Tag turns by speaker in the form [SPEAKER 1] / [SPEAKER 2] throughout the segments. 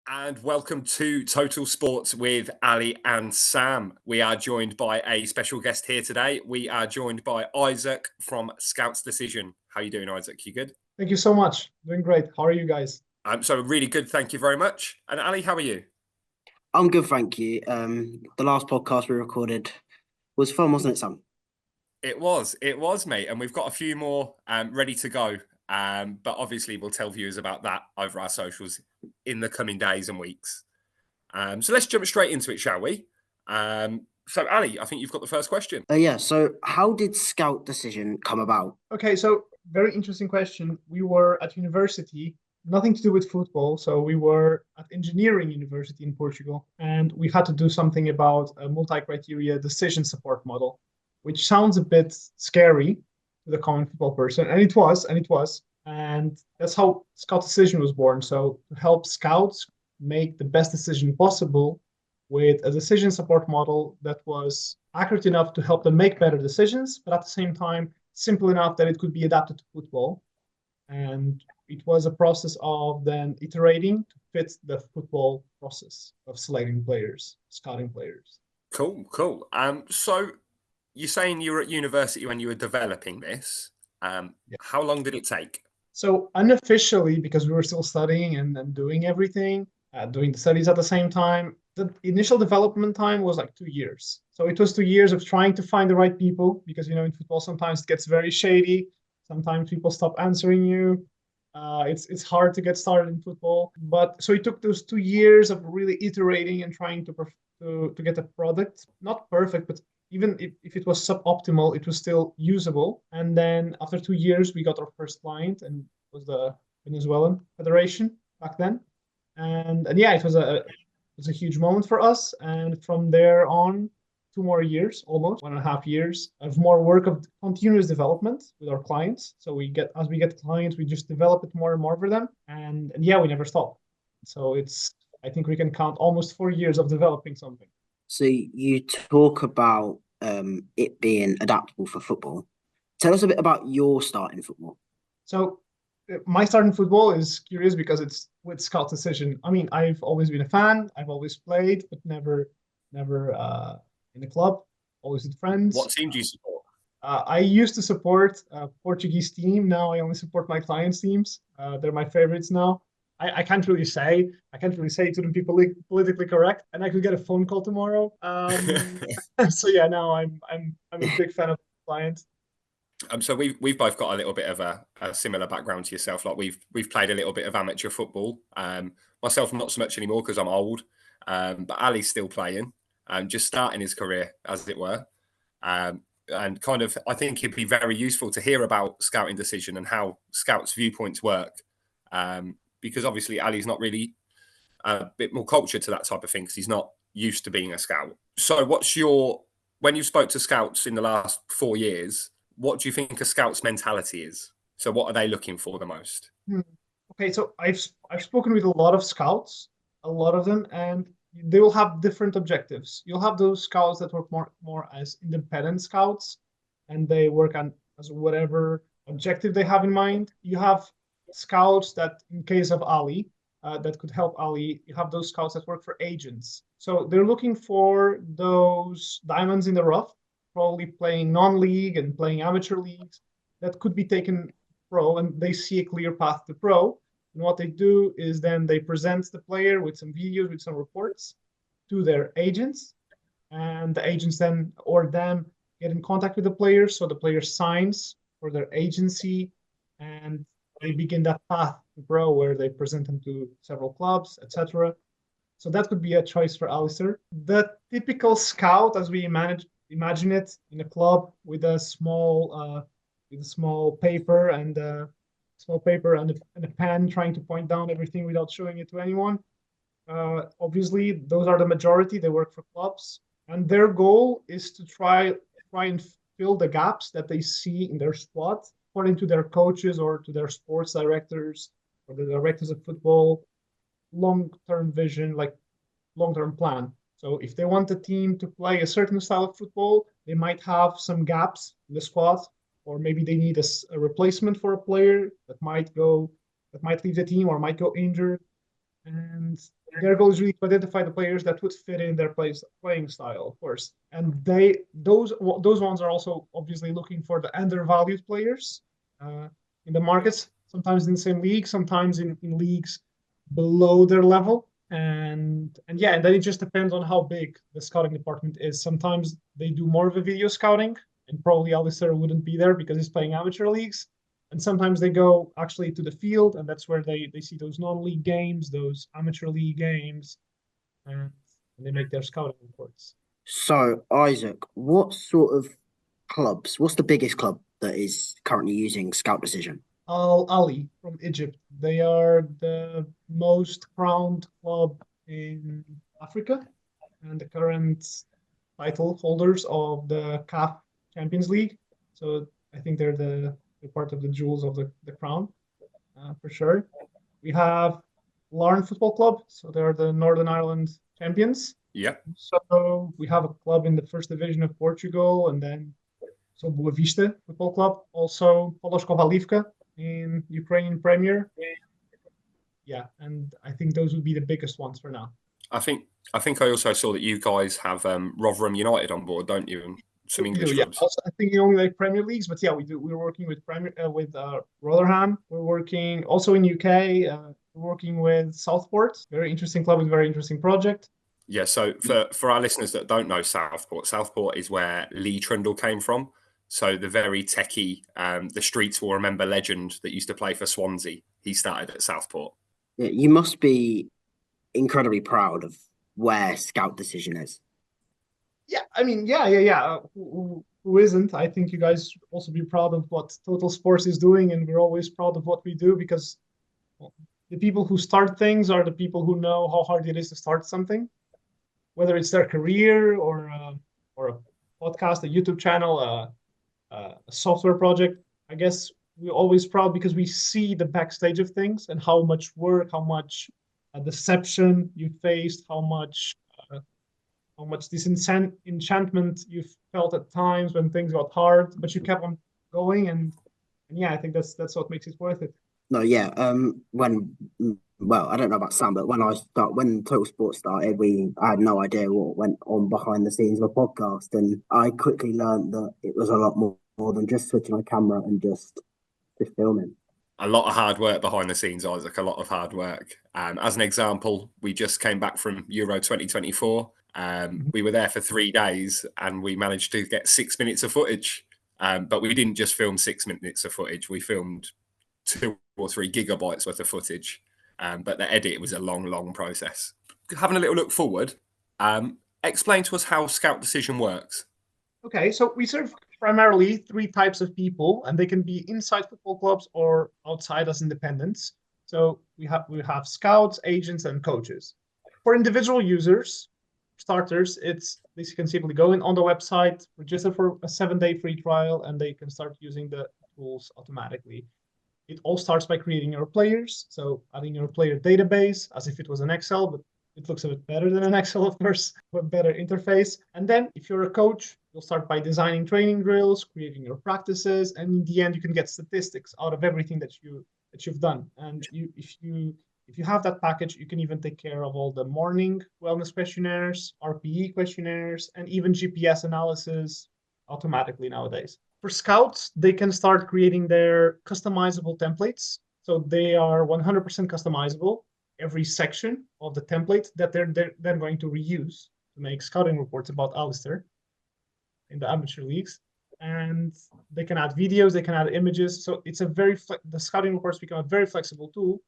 [SPEAKER 1] And welcome to Total Sports with Ali and Sam. We are joined by a special guest here today. We are joined by Isaac from ScoutDecision. How are you doing, Isaac? You good?
[SPEAKER 2] Thank you so much. Doing great. How are you guys?
[SPEAKER 1] So really good. Thank you very much. And Ali, how are you?
[SPEAKER 3] I'm good, thank you. The last podcast we recorded was fun, wasn't it, Sam?
[SPEAKER 1] It was, mate. And we've got a few more ready to go. But obviously, we'll tell viewers about that over our socials in the coming days and weeks. So let's jump straight into it, shall we? So, Ali, I think you've got the first question.
[SPEAKER 3] Yeah. So, how did ScoutDecision come about?
[SPEAKER 2] Okay, so very interesting question. We were at university, nothing to do with football. So we were at engineering university in Portugal, and we had to do something about a multi-criteria decision support model, which sounds a bit scary to the common football person, and it was. And that's how Scout Decision was born. So to help scouts make the best decision possible with a decision support model that was accurate enough to help them make better decisions, but at the same time, simple enough that it could be adapted to football. And it was a process of then iterating to fit the football process of selecting players, scouting players.
[SPEAKER 1] Cool. So you're saying you were at university when you were developing this.
[SPEAKER 2] Yeah.
[SPEAKER 1] How long did it take?
[SPEAKER 2] So unofficially, because we were still studying and doing everything, doing the studies at the same time, the initial development time was like 2 years. So it was 2 years of trying to find the right people because, in football, sometimes it gets very shady. Sometimes people stop answering you. It's hard to get started in football. But so it took those 2 years of really iterating and trying to get a product, not perfect, but even if it was suboptimal, it was still usable. And then after 2 years, we got our first client, and it was the Venezuelan Federation back then. And yeah, it was a huge moment for us. And from there on, 2 more years, almost 1.5 years of more work of continuous development with our clients. So as we get clients, we just develop it more and more for them. And yeah, we never stop. So I think we can count almost 4 years of developing something.
[SPEAKER 3] So, you talk about it being adaptable for football. Tell us a bit about your start in football.
[SPEAKER 2] So my start in football is curious because it's with Scout Decision. I mean, I've always been a fan. I've always played, but never in a club, always with friends.
[SPEAKER 1] What team do you support?
[SPEAKER 2] I used to support a Portuguese team. Now I only support my clients' teams. They're my favorites now. I can't really say. I can't really say to them be politically correct, and I could get a phone call tomorrow. So yeah, now I'm a big fan of clients.
[SPEAKER 1] So we've both got a little bit of a similar background to yourself. Like we've played a little bit of amateur football. Myself not so much anymore because I'm old. But Ali's still playing, just starting his career, as it were. And kind of, I think it'd be very useful to hear about scouting decision and how scouts' viewpoints work. Because obviously Ali's not really a bit more cultured to that type of thing because he's not used to being a scout. So when you spoke to scouts in the last 4 years, what do you think a scout's mentality is? So what are they looking for the most?
[SPEAKER 2] Okay, so I've spoken with a lot of scouts, a lot of them, and they will have different objectives. You'll have those scouts that work more as independent scouts, and they work on as whatever objective they have in mind. You have scouts that, in case of Ali, that could help Ali. You have those scouts that work for agents. So they're looking for those diamonds in the rough, probably playing non-league and playing amateur leagues that could be taken pro, and they see a clear path to pro. And what they do is then they present the player with some videos, with some reports to their agents, and the agents then or them get in contact with the player, so the player signs for their agency, and they begin that path to pro where they present them to several clubs, etc. So that could be a choice for Alistair. The typical scout, as we imagine it, in a club with a small paper and a pen, trying to point down everything without showing it to anyone. Obviously, those are the majority. They work for clubs, and their goal is to try and fill the gaps that they see in their squad, according to their coaches or to their sports directors or the directors of football, long-term vision, like long-term plan. So if they want the team to play a certain style of football, they might have some gaps in the squad, or maybe they need a replacement for a player that might leave the team or might go injured. And their goal is really to identify the players that would fit in their playing style, of course. And those ones are also obviously looking for the undervalued players in the markets, sometimes in the same league, sometimes in leagues below their level. And yeah, and then it just depends on how big the scouting department is. Sometimes they do more of a video scouting, and probably Alistair wouldn't be there because he's playing amateur leagues. And sometimes they go actually to the field, and that's where they see those non-league games, those amateur league games, and they make their scouting reports.
[SPEAKER 3] So, Isaac, what sort of clubs, what's the biggest club that is currently using ScoutDecision?
[SPEAKER 2] Al Ali from Egypt. They are the most crowned club in Africa and the current title holders of the CAF Champions League. So I think they're part of the jewels of the crown, for sure. We have Larne Football Club, so they're the Northern Ireland champions.
[SPEAKER 1] Yeah.
[SPEAKER 2] So we have a club in the first division of Portugal, and then so Boa Vista Football Club, also Poloskova Livka in Ukrainian Premier. Yeah, and I think those would be the biggest ones for now.
[SPEAKER 1] I think I also saw that you guys have Rotherham United on board, don't you? And some English
[SPEAKER 2] do, yeah.
[SPEAKER 1] clubs.
[SPEAKER 2] Also, I think you only like Premier Leagues, but yeah, we do. We're working with Rotherham. We're working also in UK. We're working with Southport. Very interesting club with very interesting project.
[SPEAKER 1] Yeah. So for our listeners that don't know Southport is where Lee Trundle came from. So the very techie, the Streets Will Remember legend that used to play for Swansea, he started at Southport.
[SPEAKER 3] Yeah, you must be incredibly proud of where ScoutDecision is.
[SPEAKER 2] Yeah, I mean, yeah. Who isn't? I think you guys should also be proud of what Total Sports is doing, and we're always proud of what we do because the people who start things are the people who know how hard it is to start something, whether it's their career or a podcast, a YouTube channel, a software project. I guess we're always proud because we see the backstage of things and how much work, how much deception you faced, how much disenchantment you've felt at times when things got hard, but you kept on going, and yeah, I think that's what makes it worth it.
[SPEAKER 3] No, yeah. Well, I don't know about Sam, but when Total Sports started, I had no idea what went on behind the scenes of a podcast, and I quickly learned that it was a lot more than just switching on a camera and just filming.
[SPEAKER 1] A lot of hard work behind the scenes, Isaac. A lot of hard work. As an example, we just came back from Euro 2024. We were there for 3 days, and we managed to get 6 minutes of footage. But we didn't just film 6 minutes of footage. We filmed 2 or 3 gigabytes worth of footage. But the edit was a long process. Having a little look forward, explain to us how ScoutDecision works.
[SPEAKER 2] Okay, so we serve primarily 3 types of people, and they can be inside football clubs or outside as independents. So we have scouts, agents, and coaches. For individual users, starters, they can simply go in on the website, register for a 7-day free trial, and they can start using the tools automatically. It all starts by creating your players, so adding your player database as if it was an Excel, but it looks a bit better than an Excel, of course, with better interface. And then if you're a coach, you'll start by designing training drills, creating your practices, and in the end, you can get statistics out of everything that you've done. And if you have that package, you can even take care of all the morning wellness questionnaires, RPE questionnaires, and even GPS analysis automatically nowadays. For scouts, they can start creating their customizable templates. So they are 100% customizable. Every section of the template that they're then going to reuse to make scouting reports about Alistair in the amateur leagues. And they can add videos, they can add images. So it's the scouting reports become a very flexible tool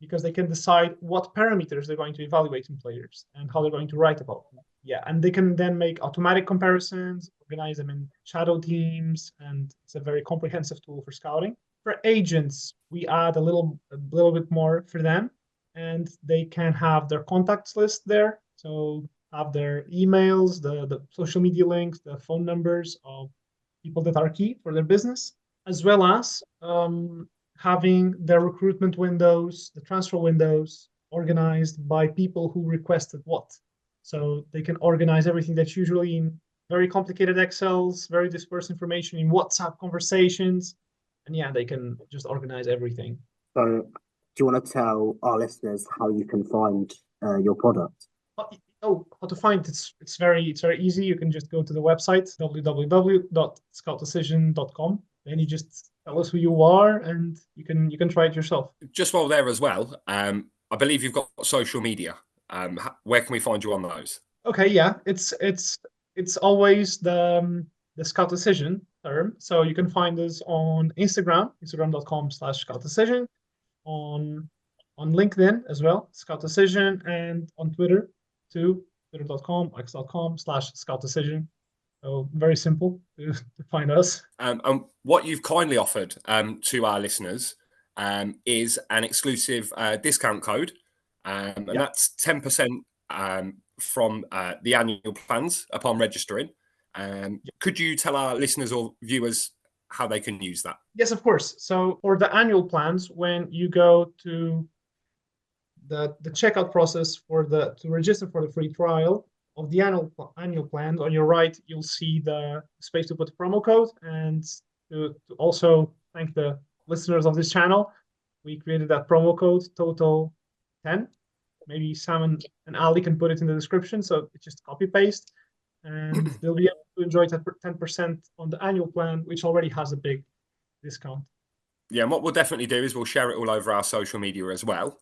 [SPEAKER 2] because they can decide what parameters they're going to evaluate in players and how they're going to write about them. Yeah, and they can then make automatic comparisons, organize them in shadow teams, and it's a very comprehensive tool for scouting. For agents, we add a little bit more for them, and they can have their contacts list there. So have their emails, the social media links, the phone numbers of people that are key for their business, as well as having their recruitment windows, the transfer windows organized by people who requested what. So they can organize everything that's usually in very complicated Excels, very dispersed information in WhatsApp conversations. And yeah, they can just organize everything.
[SPEAKER 3] So you want to tell our listeners how you can find your product?
[SPEAKER 2] How to find it's very easy. You can just go to the website www.scoutdecision.com, and you just tell us who you are, and you can try it yourself.
[SPEAKER 1] Just while there as well, I believe you've got social media. Where can we find you on those?
[SPEAKER 2] Okay, yeah, it's always the Scout Decision term. So you can find us on instagram.com/ScoutDecision, on LinkedIn as well, Scout Decision, and on Twitter too, twitter.com, x.com/ScoutDecision. So very simple to find us.
[SPEAKER 1] And what you've kindly offered to our listeners is an exclusive discount code, and that's 10% from the annual plans upon registering. Could you tell our listeners or viewers how they can use that?
[SPEAKER 2] Yes, of course. So for the annual plans, when you go to the checkout process to register for the free trial of the annual plan, on your right, you'll see the space to put the promo code. And to also thank the listeners of this channel, we created that promo code total 10. Maybe Sam and Ali can put it in the description, so it's just copy paste, and they'll be able to enjoy 10% on the annual plan, which already has a big discount.
[SPEAKER 1] Yeah, and what we'll definitely do is we'll share it all over our social media as well.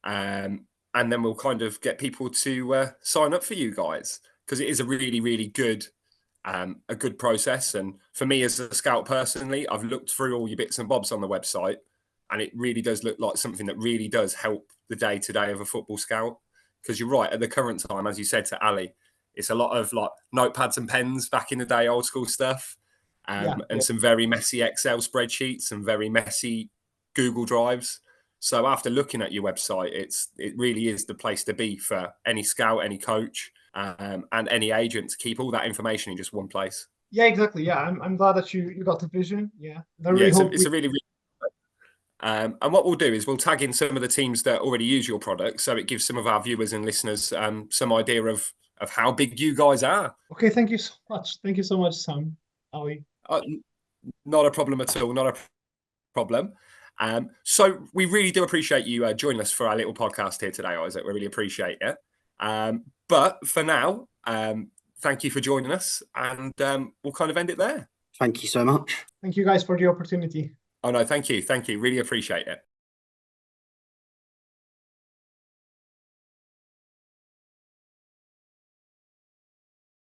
[SPEAKER 1] And then we'll kind of get people to sign up for you guys, because it is a really, really good a good process. And for me as a scout personally, I've looked through all your bits and bobs on the website, and it really does look like something that really does help the day-to-day of a football scout. Because you're right, at the current time, as you said to Ali, it's a lot of like notepads and pens back in the day, old school stuff, and some very messy Excel spreadsheets and very messy Google Drives. So after looking at your website, it really is the place to be for any scout, any coach, and any agent to keep all that information in just one place.
[SPEAKER 2] Yeah, exactly. Yeah, I'm glad that you got the vision. Yeah,
[SPEAKER 1] It's a really, really. And what we'll do is we'll tag in some of the teams that already use your product, so it gives some of our viewers and listeners some idea of how big you guys are.
[SPEAKER 2] Okay, thank you so much. Thank you so much, Sam, Ali.
[SPEAKER 1] Not a problem at all. Not a problem. So we really do appreciate you joining us for our little podcast here today, Isaac. We really appreciate it. But for now, thank you for joining us, and we'll kind of end it there.
[SPEAKER 3] Thank you so much.
[SPEAKER 2] Thank you guys for the opportunity.
[SPEAKER 1] Oh no, thank you. Really appreciate it.